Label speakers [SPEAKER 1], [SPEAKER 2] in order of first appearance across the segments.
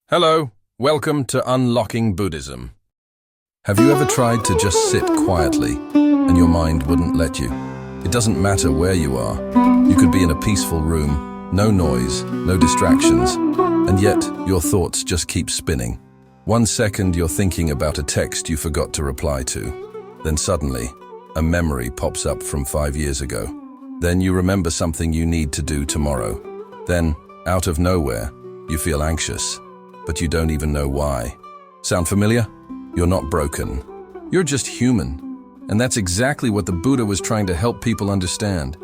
[SPEAKER 1] Hello, welcome to Unlocking Buddhism. Have you ever tried to just sit quietly and your mind wouldn't let you? It doesn't matter where you are. You could be in a peaceful room, no noise, no distractions, and yet your thoughts just keep spinning. 1 second you're thinking about a text you forgot to reply to. Then suddenly, a memory pops up from 5 years ago. Then you remember something you need to do tomorrow. Then, out of nowhere, you feel anxious, but you don't even know why. Sound familiar? You're not broken. You're just human. And that's exactly what the Buddha was trying to help people understand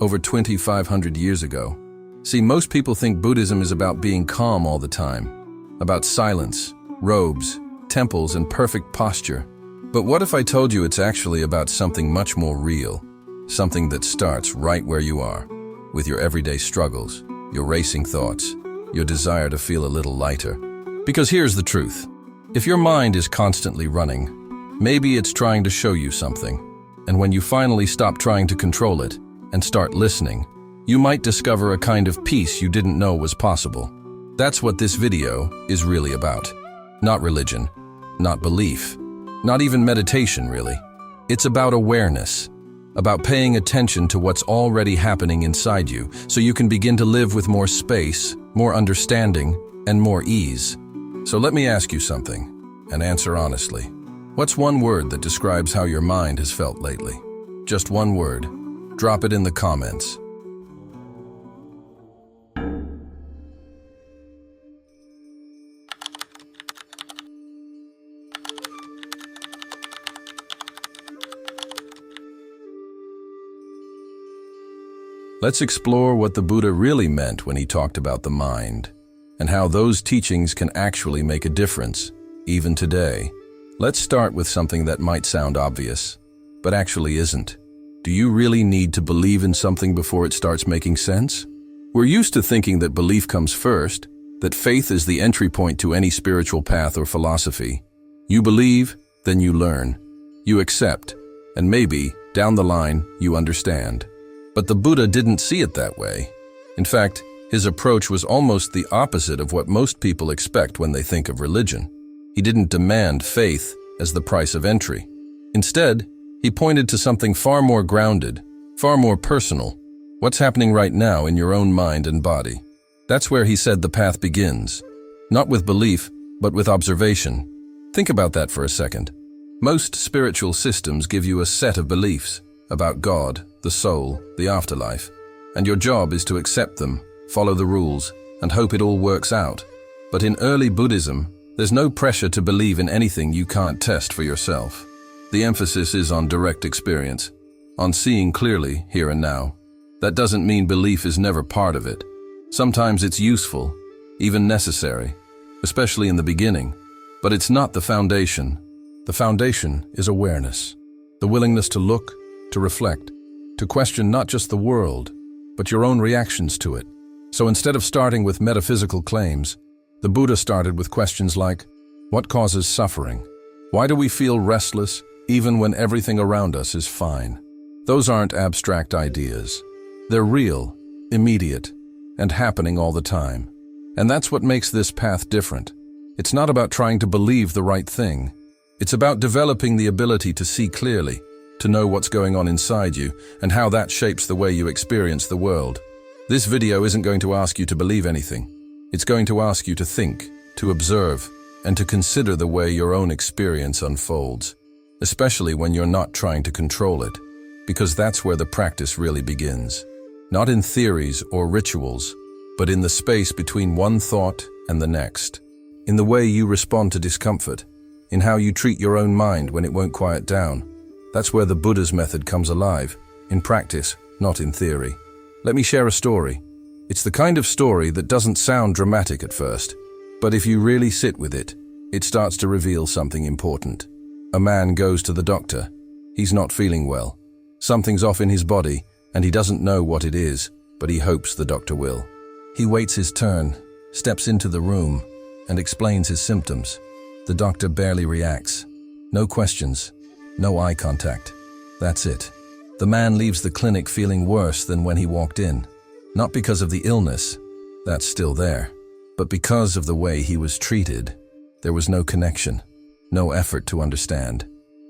[SPEAKER 1] over 2,500 years ago. See, most people think Buddhism is about being calm all the time, about silence, robes, temples, and perfect posture. But what if I told you it's actually about something much more real, something that starts right where you are, with your everyday struggles, your racing thoughts, your desire to feel a little lighter? Because here's the truth. If your mind is constantly running, maybe it's trying to show you something. And when you finally stop trying to control it and start listening, you might discover a kind of peace you didn't know was possible. That's what this video is really about. Not religion, not belief, not even meditation really. It's about awareness, about paying attention to what's already happening inside you so you can begin to live with more space, more understanding, and more ease. So let me ask you something, and answer honestly. What's one word that describes how your mind has felt lately? Just one word. Drop it in the comments. Let's explore what the Buddha really meant when he talked about the mind, and how those teachings can actually make a difference, even today. Let's start with something that might sound obvious, but actually isn't. Do you really need to believe in something before it starts making sense? We're used to thinking that belief comes first, that faith is the entry point to any spiritual path or philosophy. You believe, then you learn. You accept, and maybe, down the line, you understand. But the Buddha didn't see it that way. In fact, his approach was almost the opposite of what most people expect when they think of religion. He didn't demand faith as the price of entry. Instead, he pointed to something far more grounded, far more personal. What's happening right now in your own mind and body? That's where he said the path begins. Not with belief, but with observation. Think about that for a second. Most spiritual systems give you a set of beliefs about God, the soul, the afterlife, and your job is to accept them, follow the rules, and hope it all works out. But in early Buddhism, there's no pressure to believe in anything you can't test for yourself. The emphasis is on direct experience, on seeing clearly here and now. That doesn't mean belief is never part of it. Sometimes it's useful, even necessary, especially in the beginning. But it's not the foundation. The foundation is awareness, the willingness to look, to reflect, to question not just the world, but your own reactions to it. So instead of starting with metaphysical claims, the Buddha started with questions like, what causes suffering? Why do we feel restless even when everything around us is fine? Those aren't abstract ideas. They're real, immediate, and happening all the time. And that's what makes this path different. It's not about trying to believe the right thing. It's about developing the ability to see clearly, to know what's going on inside you, and how that shapes the way you experience the world. This video isn't going to ask you to believe anything. It's going to ask you to think, to observe, and to consider the way your own experience unfolds, especially when you're not trying to control it, because that's where the practice really begins. Not in theories or rituals, but in the space between one thought and the next, in the way you respond to discomfort, in how you treat your own mind when it won't quiet down. That's where the Buddha's method comes alive, in practice, not in theory. Let me share a story. It's the kind of story that doesn't sound dramatic at first, but if you really sit with it, it starts to reveal something important. A man goes to the doctor. He's not feeling well. Something's off in his body, and he doesn't know what it is, but he hopes the doctor will. He waits his turn, steps into the room, and explains his symptoms. The doctor barely reacts. No questions, no eye contact. That's it. The man leaves the clinic feeling worse than when he walked in. Not because of the illness, that's still there, But because of the way he was treated, there was no connection, no effort to understand.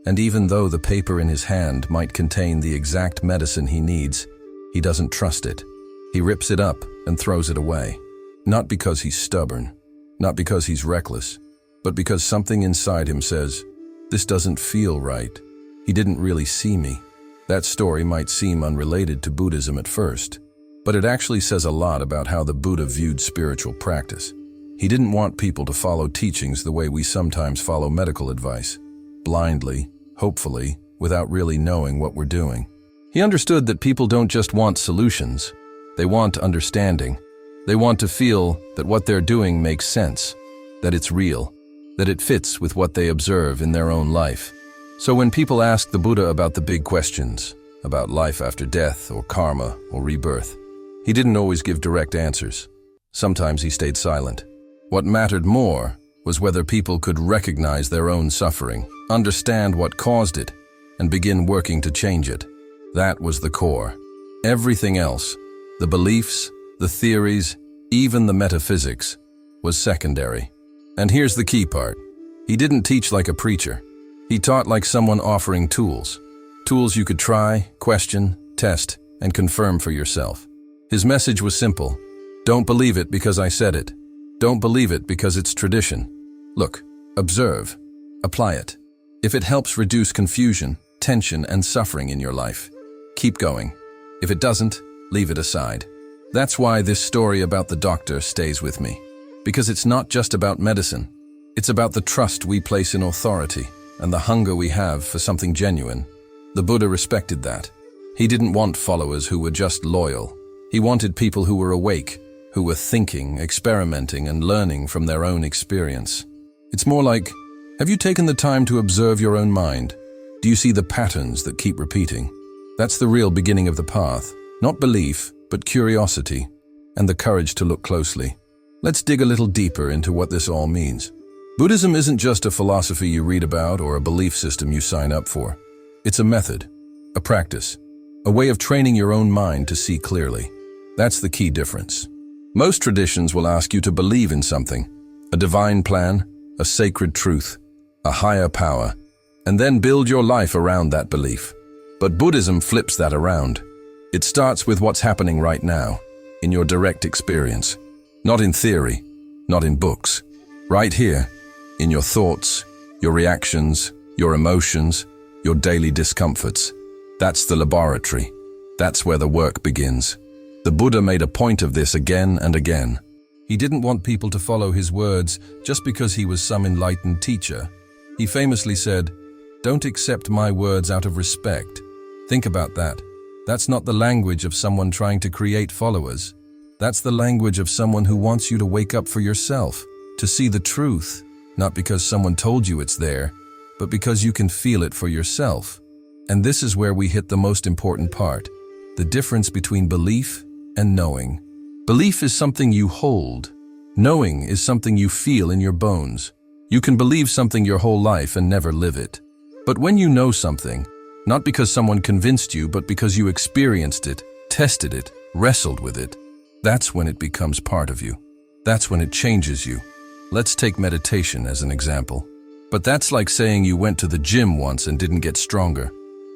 [SPEAKER 1] And even though the paper in his hand might contain the exact medicine he needs, he doesn't trust it. He rips it up and throws it away. Not because he's stubborn, not because he's reckless, but because something inside him says, "This doesn't feel right. He didn't really see me." That story might seem unrelated to Buddhism at first, but it actually says a lot about how the Buddha viewed spiritual practice. He didn't want people to follow teachings the way we sometimes follow medical advice, blindly, hopefully, without really knowing what we're doing. He understood that people don't just want solutions, they want understanding. They want to feel that what they're doing makes sense, that it's real, that it fits with what they observe in their own life. So when people ask the Buddha about the big questions, about life after death or karma or rebirth, he didn't always give direct answers. Sometimes he stayed silent. What mattered more was whether people could recognize their own suffering, understand what caused it, and begin working to change it. That was the core. Everything else, the beliefs, the theories, even the metaphysics, was secondary. And here's the key part. He didn't teach like a preacher. He taught like someone offering tools. Tools you could try, question, test, and confirm for yourself. His message was simple. Don't believe it because I said it. Don't believe it because it's tradition. Look, observe, apply it. If it helps reduce confusion, tension, and suffering in your life, keep going. If it doesn't, leave it aside. That's why this story about the doctor stays with me. Because it's not just about medicine. It's about the trust we place in authority and the hunger we have for something genuine. The Buddha respected that. He didn't want followers who were just loyal. He wanted people who were awake, who were thinking, experimenting, and learning from their own experience. It's more like, have you taken the time to observe your own mind? Do you see the patterns that keep repeating? That's the real beginning of the path. Not belief, but curiosity, and the courage to look closely. Let's dig a little deeper into what this all means. Buddhism isn't just a philosophy you read about or a belief system you sign up for. It's a method, a practice, a way of training your own mind to see clearly. That's the key difference. Most traditions will ask you to believe in something, a divine plan, a sacred truth, a higher power, and then build your life around that belief. But Buddhism flips that around. It starts with what's happening right now, in your direct experience. Not in theory, not in books. Right here, in your thoughts, your reactions, your emotions, your daily discomforts. That's the laboratory. That's where the work begins. The Buddha made a point of this again and again. He didn't want people to follow his words just because he was some enlightened teacher. He famously said, "Don't accept my words out of respect." Think about that. That's not the language of someone trying to create followers. That's the language of someone who wants you to wake up for yourself, to see the truth, not because someone told you it's there, but because you can feel it for yourself. And this is where we hit the most important part, the difference between belief and knowing. Belief is something you hold. Knowing is something you feel in your bones. You can believe something your whole life and never live it. But when you know something, not because someone convinced you, but because you experienced it, tested it, wrestled with it, that's when it becomes part of you. That's when it changes you. Let's take meditation as an example. But that's like saying you went to the gym once and didn't get stronger.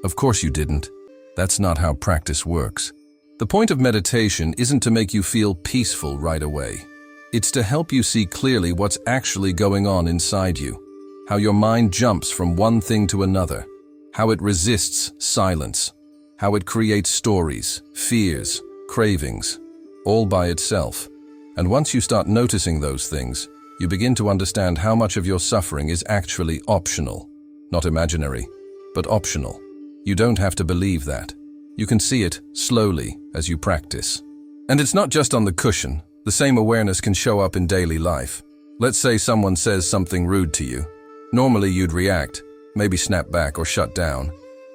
[SPEAKER 1] Of course you didn't. That's not how practice works. The point of meditation isn't to make you feel peaceful right away. It's to help you see clearly what's actually going on inside you, how your mind jumps from one thing to another, how it resists silence, how it creates stories, fears, cravings, all by itself. And once you start noticing those things, you begin to understand how much of your suffering is actually optional, not imaginary, but optional. You don't have to believe that. You can see it slowly as you practice. And it's not just on the cushion. The same awareness can show up in daily life. Let's say someone says something rude to you. Normally you'd react, maybe snap back or shut down.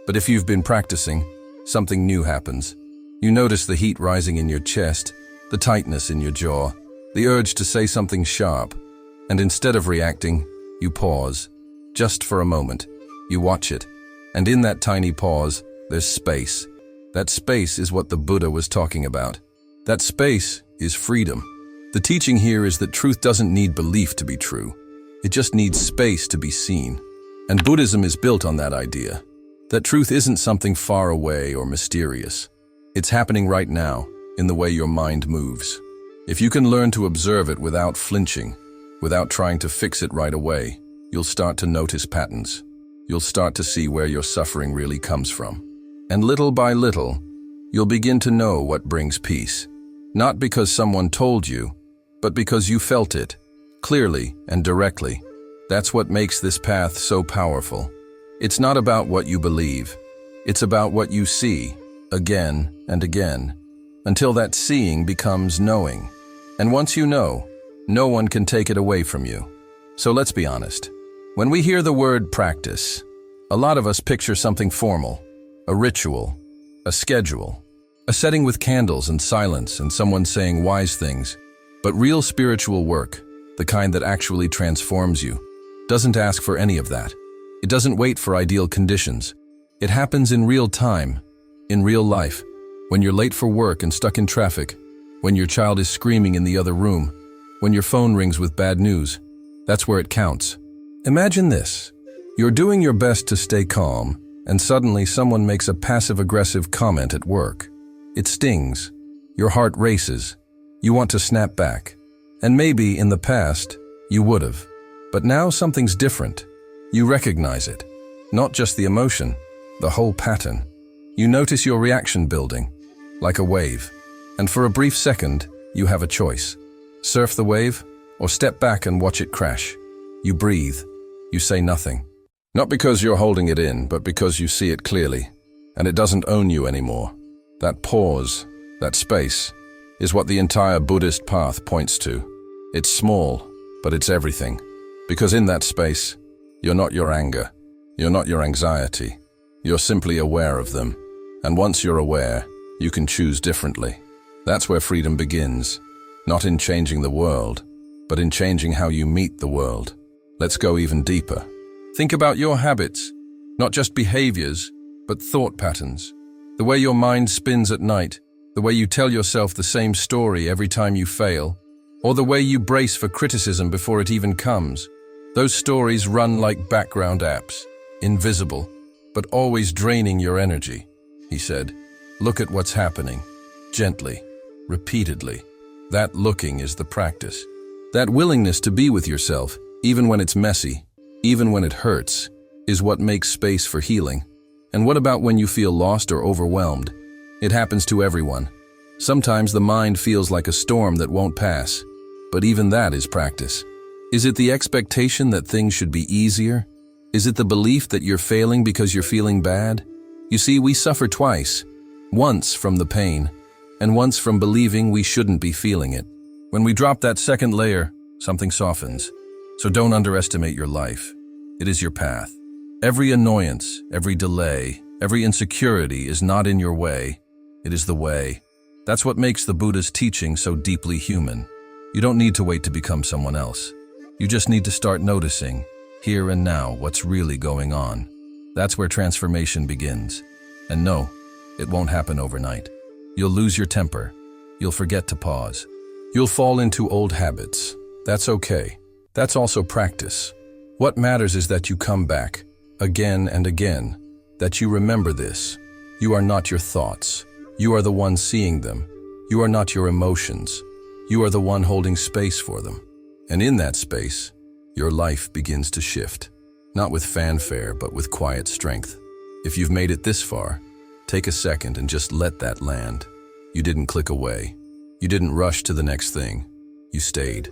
[SPEAKER 1] But if you've been practicing, something new happens. You notice the heat rising in your chest, the tightness in your jaw, the urge to say something sharp. And instead of reacting, you pause. Just for a moment. You watch it. And in that tiny pause, there's space. That space is what the Buddha was talking about. That space is freedom. The teaching here is that truth doesn't need belief to be true. It just needs space to be seen. And Buddhism is built on that idea, that truth isn't something far away or mysterious. It's happening right now, in the way your mind moves. If you can learn to observe it without flinching, without trying to fix it right away, you'll start to notice patterns. You'll start to see where your suffering really comes from. And little by little, you'll begin to know what brings peace. Not because someone told you, but because you felt it, clearly and directly. That's what makes this path so powerful. It's not about what you believe. It's about what you see, again and again, until that seeing becomes knowing. And once you know, no one can take it away from you. So let's be honest. When we hear the word practice, a lot of us picture something formal, a ritual, a schedule, a setting with candles and silence and someone saying wise things. But real spiritual work, the kind that actually transforms you, doesn't ask for any of that. It doesn't wait for ideal conditions. It happens in real time, in real life, when you're late for work and stuck in traffic, when your child is screaming in the other room, when your phone rings with bad news. That's where it counts. Imagine this. You're doing your best to stay calm, and suddenly someone makes a passive-aggressive comment at work. It stings. Your heart races. You want to snap back. And maybe, in the past, you would have. But now something's different. You recognize it. Not just the emotion, the whole pattern. You notice your reaction building, like a wave. And for a brief second, you have a choice. Surf the wave, or step back and watch it crash. You breathe. You say nothing. Not because you're holding it in, but because you see it clearly, and it doesn't own you anymore. That pause, that space, is what the entire Buddhist path points to. It's small, but it's everything. Because in that space, you're not your anger, you're not your anxiety, you're simply aware of them. And once you're aware, you can choose differently. That's where freedom begins, not in changing the world, but in changing how you meet the world. Let's go even deeper. Think about your habits, not just behaviors, but thought patterns. The way your mind spins at night, the way you tell yourself the same story every time you fail, or the way you brace for criticism before it even comes. Those stories run like background apps, invisible, but always draining your energy. He said, look at what's happening, gently, repeatedly. That looking is the practice. That willingness to be with yourself, even when it's messy, even when it hurts, is what makes space for healing. And what about when you feel lost or overwhelmed? It happens to everyone. Sometimes the mind feels like a storm that won't pass, but even that is practice. Is it the expectation that things should be easier? Is it the belief that you're failing because you're feeling bad? You see, we suffer twice. Once from the pain, and once from believing we shouldn't be feeling it. When we drop that second layer, something softens. So don't underestimate your life. It is your path. Every annoyance, every delay, every insecurity is not in your way. It is the way. That's what makes the Buddha's teaching so deeply human. You don't need to wait to become someone else. You just need to start noticing, here and now, what's really going on. That's where transformation begins. And no, it won't happen overnight. You'll lose your temper. You'll forget to pause. You'll fall into old habits. That's okay. That's also practice. What matters is that you come back, again and again, that you remember this. You are not your thoughts. You are the one seeing them. You are not your emotions. You are the one holding space for them. And in that space, your life begins to shift. Not with fanfare, but with quiet strength. If you've made it this far, take a second and just let that land. You didn't click away. You didn't rush to the next thing. You stayed.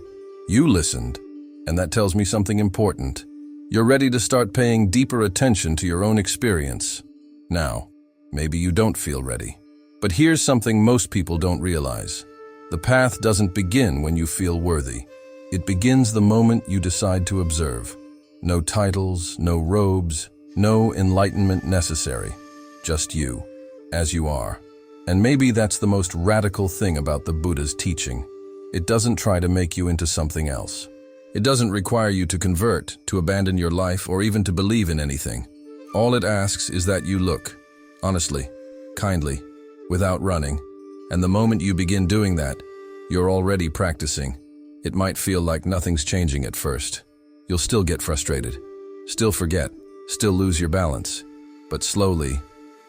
[SPEAKER 1] You listened. And that tells me something important. You're ready to start paying deeper attention to your own experience. Now, maybe you don't feel ready. But here's something most people don't realize. The path doesn't begin when you feel worthy. It begins the moment you decide to observe. No titles, no robes, no enlightenment necessary. Just you, as you are. And maybe that's the most radical thing about the Buddha's teaching. It doesn't try to make you into something else. It doesn't require you to convert, to abandon your life, or even to believe in anything. All it asks is that you look, honestly, kindly, without running. And the moment you begin doing that, You're already practicing. It might feel like nothing's changing at first. You'll still get frustrated, still forget, still lose your balance. But slowly,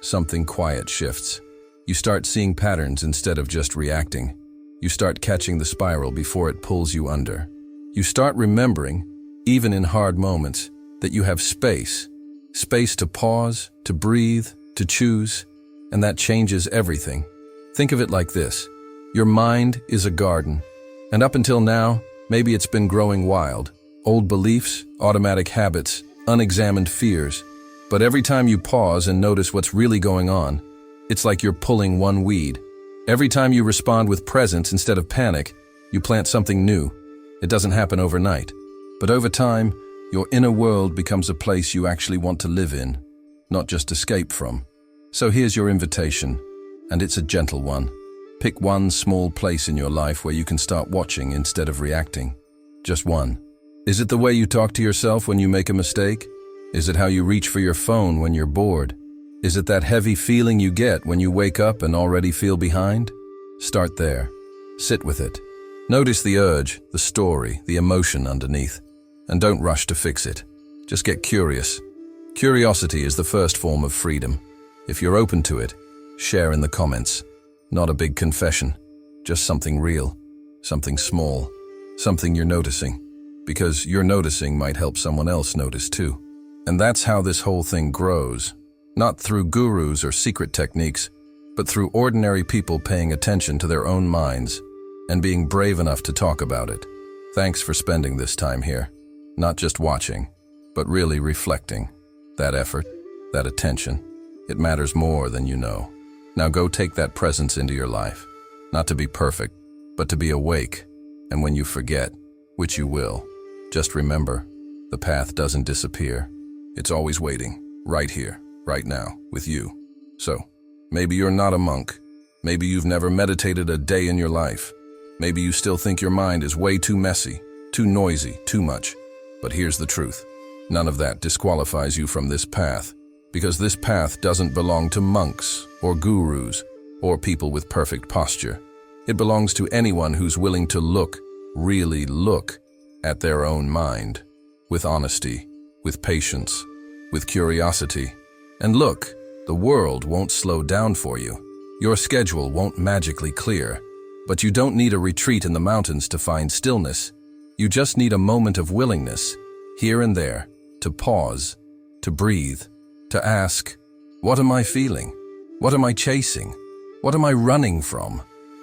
[SPEAKER 1] something quiet shifts. You start seeing patterns instead of just reacting. You start catching the spiral before it pulls you under. You start remembering, even in hard moments, that you have space. Space to pause, to breathe, to choose, and that changes everything. Think of it like this. Your mind is a garden, and up until now, maybe it's been growing wild. Old beliefs, automatic habits, unexamined fears. But every time you pause and notice what's really going on, it's like you're pulling one weed. Every time you respond with presence instead of panic, you plant something new. It doesn't happen overnight, but over time, your inner world becomes a place you actually want to live in, not just escape from. So here's your invitation, and it's a gentle one. Pick one small place in your life where you can start watching instead of reacting. Just one. Is it the way you talk to yourself when you make a mistake? Is it how you reach for your phone when you're bored? Is it that heavy feeling you get when you wake up and already feel behind? Start there. Sit with it. Notice the urge, the story, the emotion underneath. And don't rush to fix it. Just get curious. Curiosity is the first form of freedom. If you're open to it, share in the comments. Not a big confession, just something real, something small, something you're noticing. Because your noticing might help someone else notice too. And that's how this whole thing grows. Not through gurus or secret techniques, but through ordinary people paying attention to their own minds and being brave enough to talk about it. Thanks for spending this time here. Not just watching, but really reflecting. That effort, that attention, it matters more than you know. Now go take that presence into your life. Not to be perfect, but to be awake. And when you forget, which you will, just remember, the path doesn't disappear. It's always waiting, right here, right now, with you. So, maybe you're not a monk. Maybe you've never meditated a day in your life. Maybe you still think your mind is way too messy, too noisy, too much. But here's the truth. None of that disqualifies you from this path, because this path doesn't belong to monks or gurus or people with perfect posture. It belongs to anyone who's willing to look, really look, at their own mind, with honesty, with patience, with curiosity. And look, the world won't slow down for you. Your schedule won't magically clear, but you don't need a retreat in the mountains to find stillness. You just need a moment of willingness, here and there, to pause, to breathe, to ask, what am I feeling? What am I chasing? What am I running from?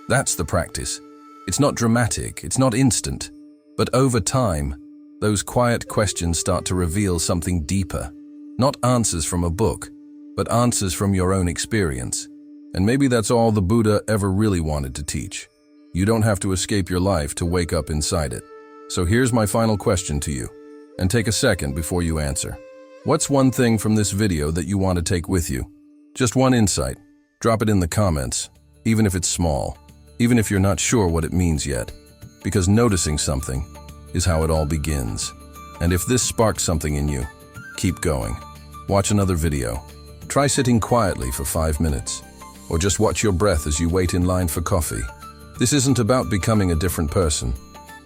[SPEAKER 1] That's the practice. It's not dramatic, it's not instant, but over time, those quiet questions start to reveal something deeper. Not answers from a book, but answers from your own experience. And maybe that's all the Buddha ever really wanted to teach. You don't have to escape your life to wake up inside it. So here's my final question to you, and take a second before you answer. What's one thing from this video that you want to take with you? Just one insight. Drop it in the comments, even if it's small, even if you're not sure what it means yet. Because noticing something is how it all begins. And if this sparked something in you, keep going. Watch another video. Try sitting quietly for 5 minutes, or just watch your breath as you wait in line for coffee. This isn't about becoming a different person.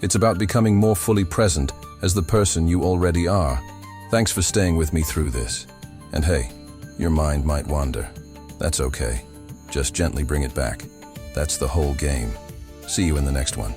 [SPEAKER 1] It's about becoming more fully present as the person you already are. Thanks for staying with me through this. And hey, your mind might wander. That's okay. Just gently bring it back. That's the whole game. See you in the next one.